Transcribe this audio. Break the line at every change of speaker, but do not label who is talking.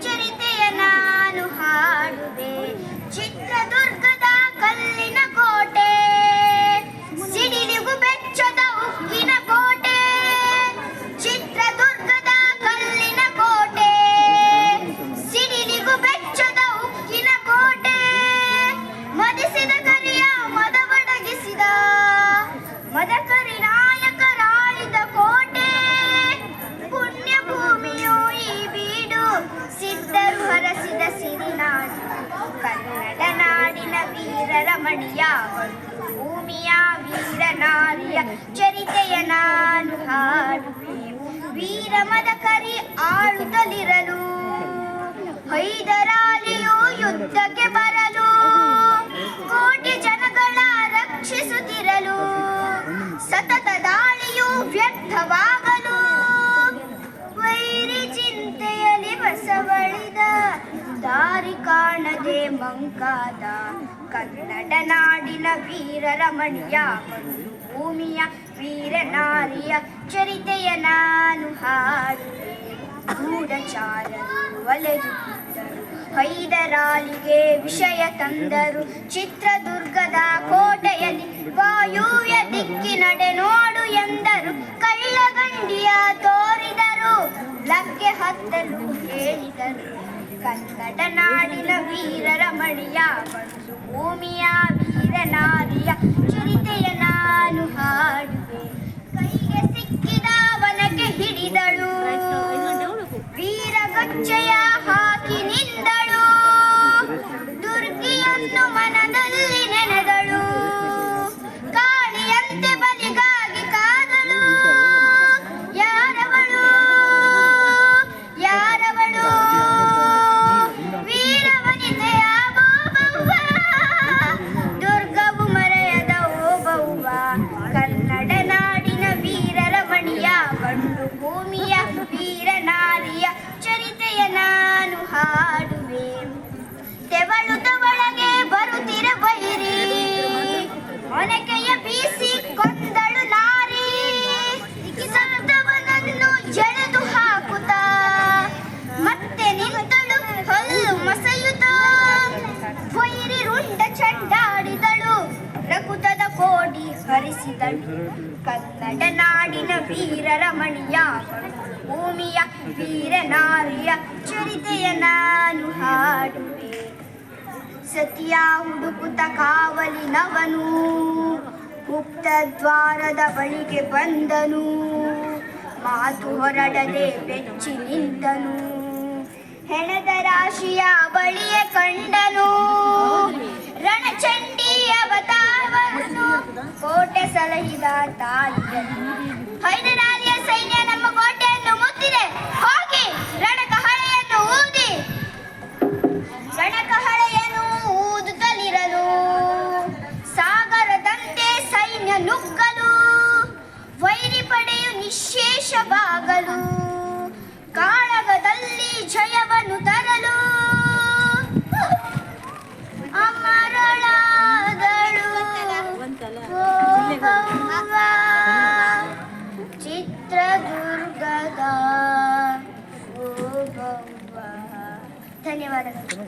ಚರಿತೆಯ ನಾನು ಹಾಡುವೆ. ಚಿತ್ರದುರ್ಗದ ಕಲ್ಲಿನ ಕೋಟೆ, ಸಿಡಿಲಿಗೂ ಬೆಚ್ಚದ ಉಕ್ಕಿನ ಕೋಟೆ. ಚಿತ್ರದುರ್ಗದ ಕಲ್ಲಿನ ಕೋಟೆ, ಸಿಡಿಲಿಗೂ ಬೆಚ್ಚದ ಉಕ್ಕಿನ ಕೋಟೆ. ಮದಿಸಿದ ಕರಿಯ ಮದವಡಗಿಸಿದ ಮದಕರಿ ನಾಯಕರಾಳಿದ ಕೋಟೆ. ಪುಣ್ಯ ಭೂಮಿಯು ಈ ಬೀಡು, ಸಿದ್ಧರು ಹರಸಿದ ಸಿರಿನಾಡು. ಕನ್ನಡ ನಾಡಿನ ವೀರರ ಮಣಿಯ ಭೂಮಿಯ ವೀರ ನಾರಿಯ ಚರಿತೆಯ ನಾನು ಹಾಡುವೆ. ವೀರ ಮದಕರಿ ಆಳುತ್ತಲಿರಲು, ಹೈದರಾಲಿಯು ಯುದ್ಧಕ್ಕೆ ಬರಲು, ಕೋಟಿ ಜನಗಳ ರಕ್ಷಿಸುತ್ತಿರಲು, ಸತತ ದಾಳಿಯು ವ್ಯರ್ಥವಾಗಲು, ವೈರಿ ಚಿಂತೆಯಲ್ಲಿ ಬಸವಳಿದ, ದಾರಿ ಕಾಣದೆ ಮಂಕಾದ ಕನ್ನಡ ನಾಡಿನ ವೀರರ ಮಣಿಯ ಭೂಮಿಯ ವೀರ ನಾರಿಯ ಚರಿತೆಯ ನಾನು ಹಾಡುವೆ. ಗೂಢಚಾರರು ಒಲೆಯುತ್ತಿದ್ದರು, ಹೈದರಾಲಿಗೆ ವಿಷಯ ತಂದರು. ಚಿತ್ರದುರ್ಗದ ಕೋಟೆಯಲ್ಲಿ ವಾಯುವ್ಯ ದಿಕ್ಕಿನಡೆ ನೋಡು ಎಂದರು. ಕಳ್ಳಗಂಡಿಯ ತೋರಿದರು, ಲಗ್ಗೆ ಹತ್ತಲು ಹೇಳಿದರು. ಕನ್ನಡ ನಾಡಿನ ವೀರರ ಮಣಿಯ ಭೂಮಿಯ ವೀರ ನಾರಿಯ ಚರಿತೆಯ ನಾನು ಹಾಡುವೆ. ಕೈಗೆ ಸಿಕ್ಕಿದ ವನಕ್ಕೆ ಹಿಡಿದಳು, ವೀರಗಚ್ಚೆಯ ಹಾಕಿ ನಿಂದಳು. ದುರ್ಗಿಯನ್ನು ಮನದಲ್ಲಿ ನೆನೆದಳು, ಕಾಳಿಯಂತೆ ಬಲಿಗಾಗಿ ಕಾದಳು. ಯಾರವಳು ಯಾರವಳು, ವೀರ ವನಿತೆಯ ಓಬವ್ವ, ದುರ್ಗವು ಮರೆಯದ ಓಬವ್ವ. ಕನ್ನಡ ನಾಡಿನ ವೀರರ ಮಣಿಯ ಗಂಡು ಭೂಮಿಯ ವೀರ ನಾರಿಯ ಚರಿತೆಯ ನಾನು ಹಾಡುವೆ. ತೆವಳುತ್ತ ಒಳಗೆ ಬರುತ್ತಿರ ಬೈರಿ, ಒನಕೆಯ ಬೀಸಿ ಕೊಂದಳು ನಾರಿ. ಸತ್ತವನನ್ನು ಎಳೆದು ಹಾಕುತ್ತ ಮತ್ತೆ ನಿಂತಳು ಹಲ್ಲು ಮಸೆಯುತ್ತ. ವೈರಿ ರುಂಡ ಚಂಡಾಡಿದಳು, ರಕುತದ ಕೋಡಿ ಹರಿಸಿದಳು. ಕನ್ನಡ ನಾಡಿನ ವೀರರ ಮಣಿಯ ಭೂಮಿಯ ವೀರ ನಾರಿಯ ಚರಿತೆಯ ನಾನು ಹಾಡುವೆ. ಸತಿಯ ಹುಡುಕುತ್ತ ಕಾವಲಿನವನು, ಮುಕ್ತ ದ್ವಾರದ ಬಳಿಗೆ ಬಂದನು. ಮಾತು ಹೊರಡದೆ ಬೆಚ್ಚಿ ನಿಂತನು, ಹೆಣದ ರಾಶಿಯ ಬಳಿಯ ಕಂಡನು. ರಣಚಂಡಿ ಅವತಾರವನ್ನು ಕೋಟೆ ಸಲಹಿದ ತಾಯಿಯನು. ಹೈದರಾಲಿಯ ಸೈನ್ಯ ನಮ್ಮ ಕೋಟೆಯನ್ನು ಮುತ್ತಿದೆ, ಹೋಗಿ ರಣಕಹಳೆಯನ್ನು ಊದಿ. ರಣಕಹಳೆಯನ್ನು ಊದುತ್ತಲಿರಲು, ಸಾಗರದಂತೆ ಸೈನ್ಯ ನುಗ್ಗಲು. ವೈರಿ ಪಡೆಯು ನಿಶ್ಶೇಷವಾಗಲು, ಕಾಳಗದಲ್ಲಿ ಜಯವನ್ನು ತರಲು. ಅಮರಳಾದಳು ಓಬವ್ವ, ಚಿತ್ರದುರ್ಗದ ಓಬವ್ವ. ಧನ್ಯವಾದಗಳು.